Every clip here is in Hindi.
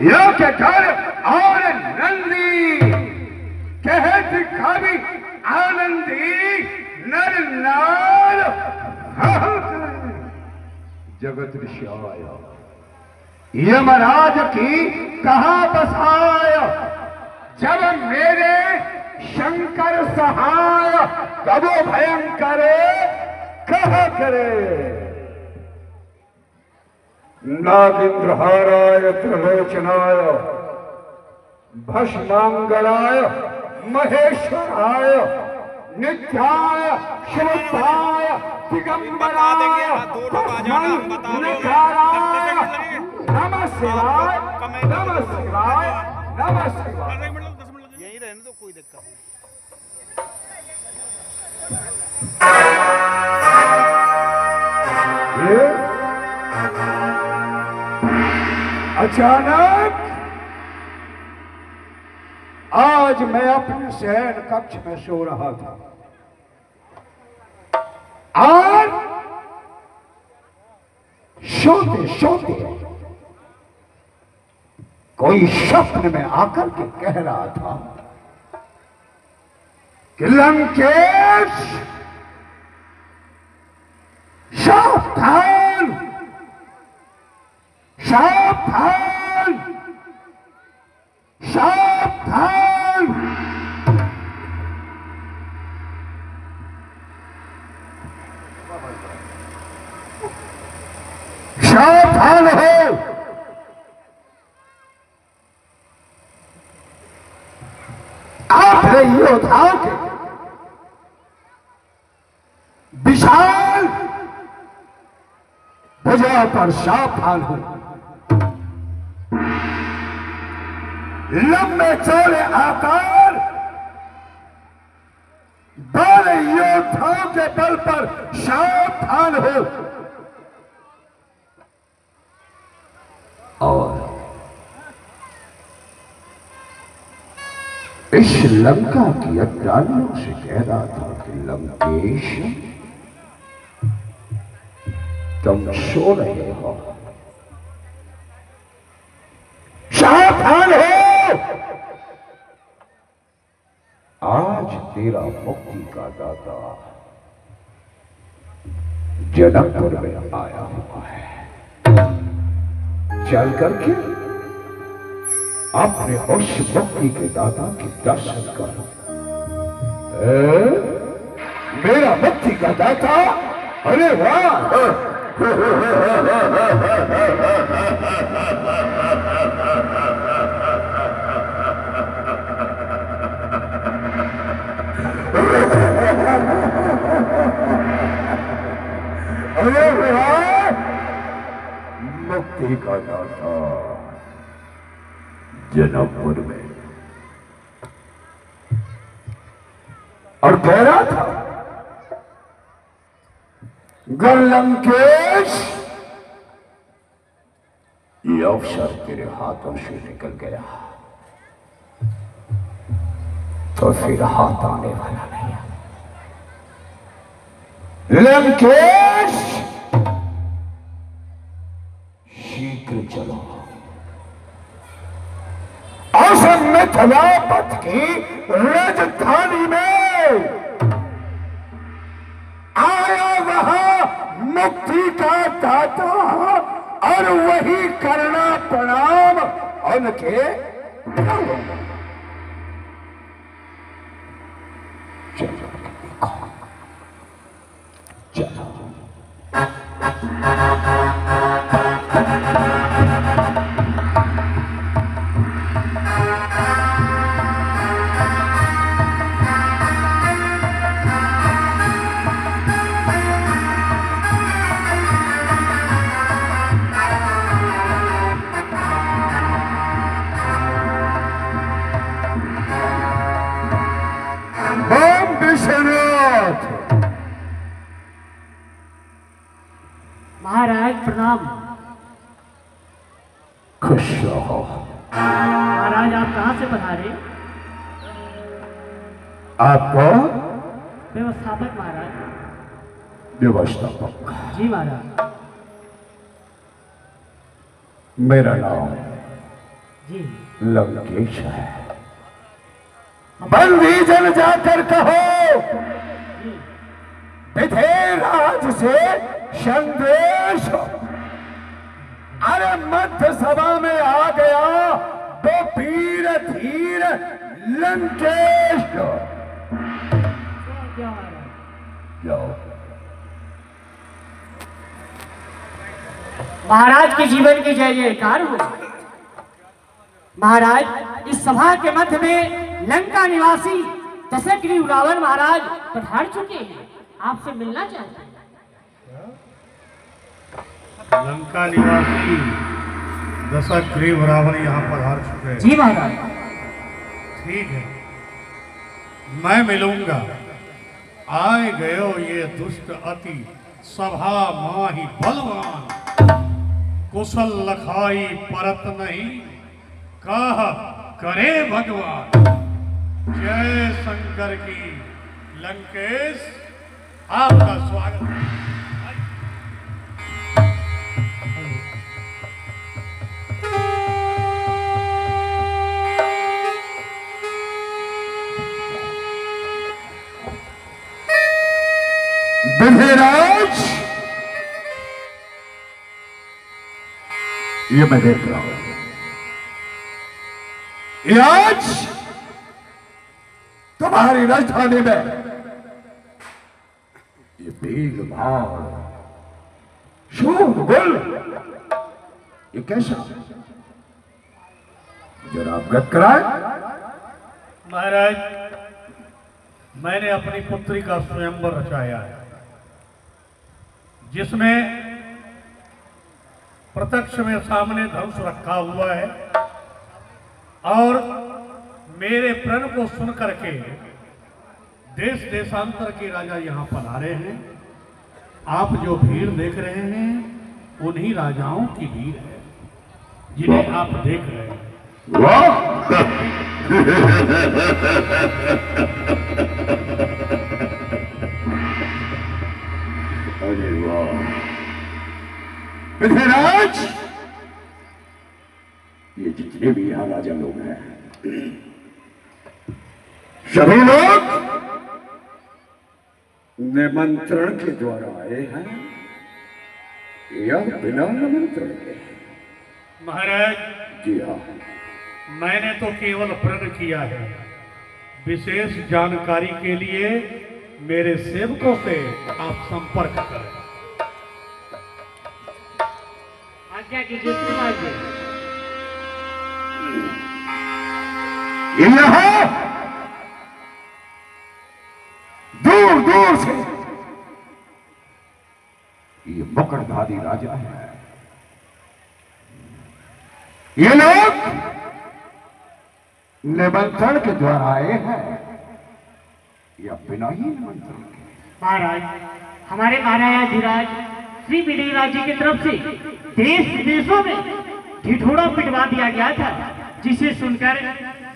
यो के घर और नंदी कहत खावी आनंदी नर नार जगत ऋषाय यमराज की कहा बसाय जब मेरे शंकर सहाय कबो भयंकर कहा करे नागेंद्रहाराय त्रिलोचनाय भस्मांगलाय महेश्वराय नित्याय शिवताय दिगंबराय नमः शिवाय नमः शिवाय नमः शिवाय। यही रहने तो कोई दिक्कत नहीं। अचानक आज मैं अपने शयन कक्ष में सो रहा था और सोते सोते कोई स्वप्न में आकर के कह रहा था कि लंकेश सावधान सावधान सावधान सावधान हो आपने योद्धाओं के विशाल भुजा पर सावधान हो लंबे चौड़े आकार बड़े योद्धाओं के बल पर सावधान हो और इस लंका की अज्ञानियों से कह रहा था कि लंकेश तुम सो रहे हो सावधान हो आज तेरा मुक्ति का दाता जनकपुर में आया हुआ है चल करके अपने उस मुक्ति के दाता के दर्शन कर मेरा मुक्ति का दाता अरे वाह अरे वाह मुक्ति का दाता जनकपुर में और कह रहा था गर लंकेश ये अवसर तेरे हाथों से निकल गया तो फिर हाथ आने वाला नहीं लंकेश शीघ्र चलो औसम मिथिलापथ की राजधानी में आया वहां मुक्ति का दाता और वही करना प्रणाम उनके चलो चलो महाराज प्रणाम। खुश रहो महाराज आप कहाँ से पधारे? आपको व्यवस्थापक महाराज। व्यवस्थापक जी महाराज। मेरा नाम जी लंकेश है। बंदी जन जाकर कहो विधेयराज से संदेश। अरे मध्य सभा में आ गया दो वीर धीर लंकेश। क्या महाराज? जाओ। महाराज के जीवन की जय जयकार हो। महाराज इस सभा के मध्य में लंका निवासी दशग्रीव रावण महाराज पधार चुके हैं, आपसे मिलना चाहते हैं। लंका निवासी दशग्रीव रावण यहाँ पधार चुके हैं। जी महाराज। ठीक है, मैं मिलूंगा। आए गयो ये दुष्ट अति सभा माही बलवान। कुशल लखाई परत नहीं कह करे भगवान। जय शंकर की। लंकेश आपका स्वागत है। विधेयराज, ये मैं देख रहा हूं। ये आज तुम्हारी राजधानी में ये भीड़ भाड़ शोरगुल, ये कैसा? जरा अवगत कराए। महाराज, मैंने अपनी पुत्री का स्वयंवर रचाया है, जिसमें प्रत्यक्ष में सामने धनुष रखा हुआ है और मेरे प्रण को सुन करके देश देशांतर के राजा यहाँ पधारे हैं। आप जो भीड़ देख रहे हैं उन्हीं राजाओं की भीड़ है जिन्हें आप देख रहे हैं। अरे वाह विधेयराज, ये जितने भी यहां राजा लोग हैं सभी लोग निमंत्रण के द्वारा आए हैं या बिना निमंत्रण के? महाराज जी हाँ, मैंने तो केवल प्रण किया है। विशेष जानकारी के लिए मेरे सेवकों से आप संपर्क करें। आज्ञा कीजिए श्रीमान जी। यहाँ दूर दूर से ये मुकुटधारी राजा है। ये लोग निमंत्रण के द्वारा आए हैं या बिना ही निमंत्रण के? महाराज, हमारे महाराजा धीराज श्री विधेयराज जी की तरफ से देश विदेशों में ढिढोरा पिटवा दिया गया था, जिसे सुनकर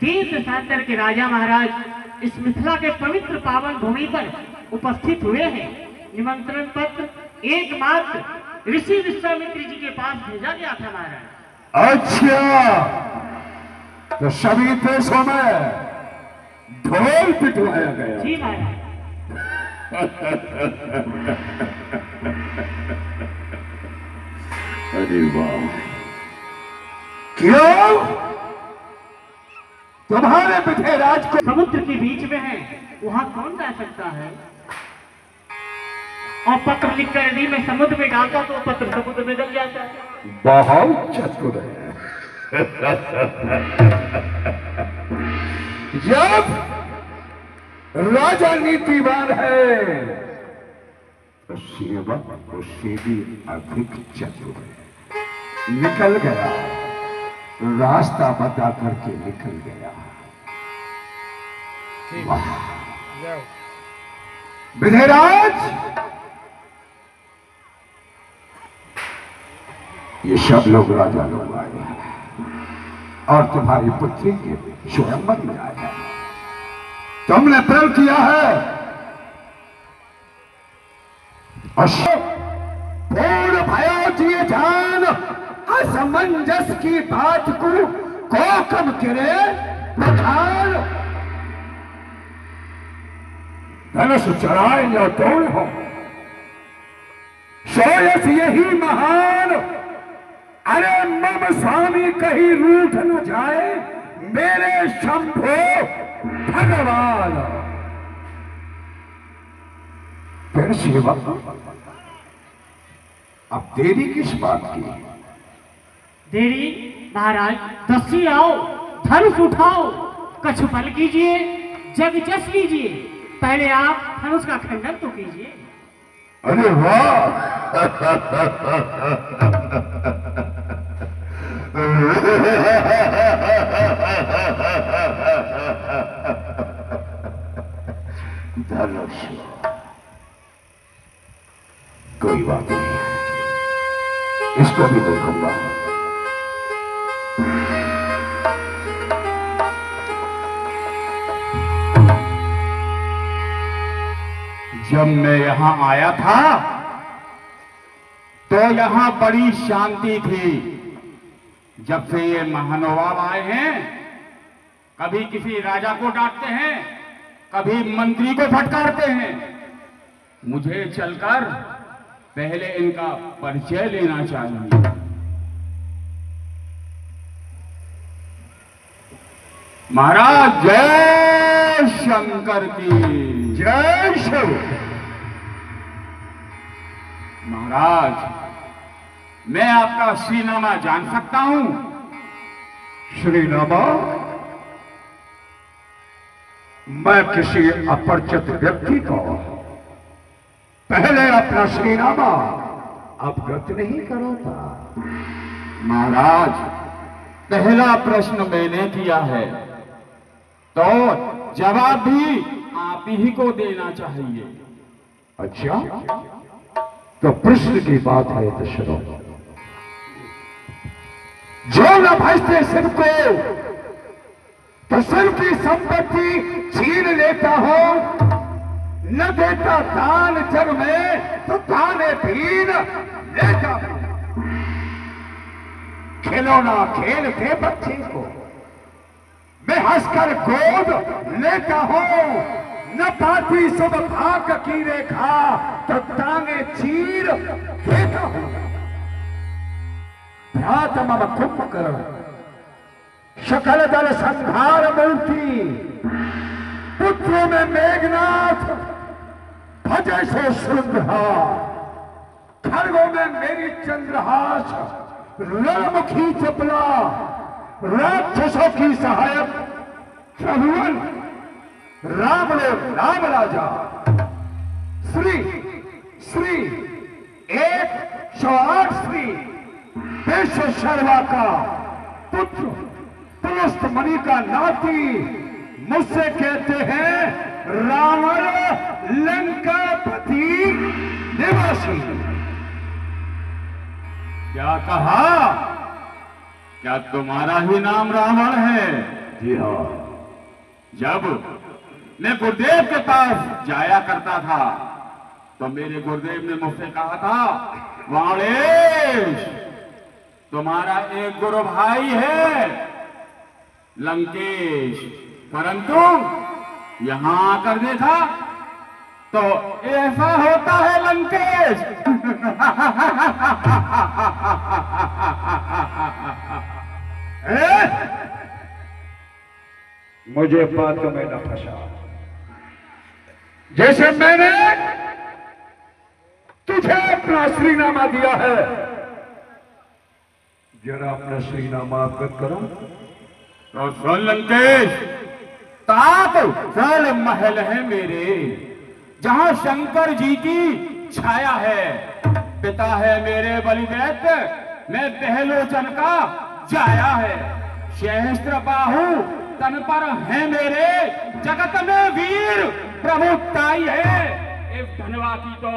देश देशांतर के राजा महाराज इस मिथिला के पवित्र पावन भूमि पर उपस्थित हुए हैं। निमंत्रण पत्र एकमात्र ऋषि विश्वामित्र जी के पास भेजा गया था महाराज। अच्छा, तो सभी देशों में ढोल पिटवाया गया। जी महाराज। अरे वाह, क्यों? तुम्हारे विधेयराज को समुद्र के बीच में है, वहां कौन जा सकता है? और पत्र लिखकर यदि मैं समुद्र में डालता तो पत्र समुद्र में डल जाता है। बहुत चतुर है। जब राजा नीतिवान है तो सेवक उससे भी अधिक चतुर है। निकल गया, रास्ता बता करके निकल गया। वाह विधेयराज, ये सब लोग राजा लोग आए हैं और तुम्हारी पुत्री के स्वयंवर में आए हैं। तुमने प्रण किया है पूर्ण भयो जिए जान असमंजस की बात को कम करे पठान। धनुष चढ़ाए या तोड़ हो, सोयस यही महान। अरे मम स्वामी कहीं रूठ न जाए मेरे शंभो भगवान। फिर सेवा अब देरी किस बात की? देरी महाराज, दस्सी आओ, धनुष उठाओ, कछुपल कीजिए, जग जस लीजिए। पहले आप धनुष का खंडन तो कीजिए। अरे वाह धनुष, कोई बात नहीं, इसको भी देखूंगा। जब मैं यहां आया था तो यहां बड़ी शांति थी। जब से ये महानुभाव आए हैं, कभी किसी राजा को डांटते हैं, कभी मंत्री को फटकारते हैं। मुझे चलकर पहले इनका परिचय लेना चाहिए। महाराज जय शंकर की जय शिव। महाराज, मैं आपका श्रीनामा जान सकता हूं? श्रीनामा? मैं किसी अपरिचित व्यक्ति को पहले अपना श्रीनामा अवगत नहीं कराता। महाराज, पहला प्रश्न मैंने किया है तो जवाब भी आप ही को देना चाहिए। अच्छा, तो प्रश्न की बात है तो सुनो। जो न भजते शिव को तो शिव की संपत्ति छीन लेता हो, न देता दान जग में तो दाने भीन लेता हो। खिलौना खेल के बच्चे को मैं हंसकर गोद लेता हूं, न पाती सब भाग की रेखा तो टांगे चीर देता हूं। भ्रात मम कुंभकर्ण सकल दल संहार मूर्ति, पुत्रों में मेघनाथ भजय से श्रृंगा, खड़गों में मेरी चंद्रहास, रणमुखी चपला, राक्षसों की सहायक प्रभुवन, राम राम राजा, श्री श्री 108 श्री विश्व शर्मा का पुत्र, पुलस्त मणि का नाती, मुझसे कहते हैं रावण लंकापति निवासी। क्या कहा? क्या तुम्हारा ही नाम रावण है? जी हाँ। जब मैं गुरुदेव के पास जाया करता था तो मेरे गुरुदेव ने मुझसे कहा था, वाणेश, तुम्हारा एक गुरु भाई है लंकेश, परंतु यहां आकर देखा तो ऐसा होता है लंकेश। मुझे बातों में न फंसा। जैसे मैंने तुझे अपना श्रीनामा दिया है, जरा अपना श्रीनामा अवगत करो। तो सुन लंकेश, सात साल महल है मेरे, जहां शंकर जी की छाया है। पिता है मेरे बलिदैत्य, मैं बहलोचन का जाया है। सहस्त्र बाहु तन पर है मेरे, जगत में वीर प्रभुताई है। इस धनवा की तो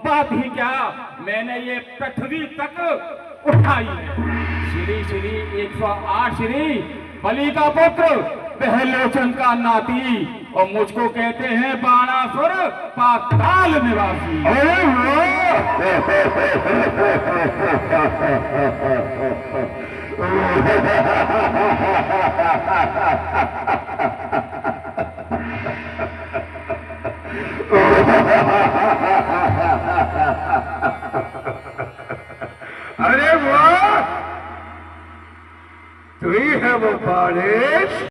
बात ही क्या, मैंने ये पृथ्वी तक उठाई है। श्री श्री 108 श्री बलि का पुत्र पहलोचन का नाती, और मुझको कहते हैं बाणासुर पाताल निवासी। अरे अरे वाह, तू ही है वो बारिश।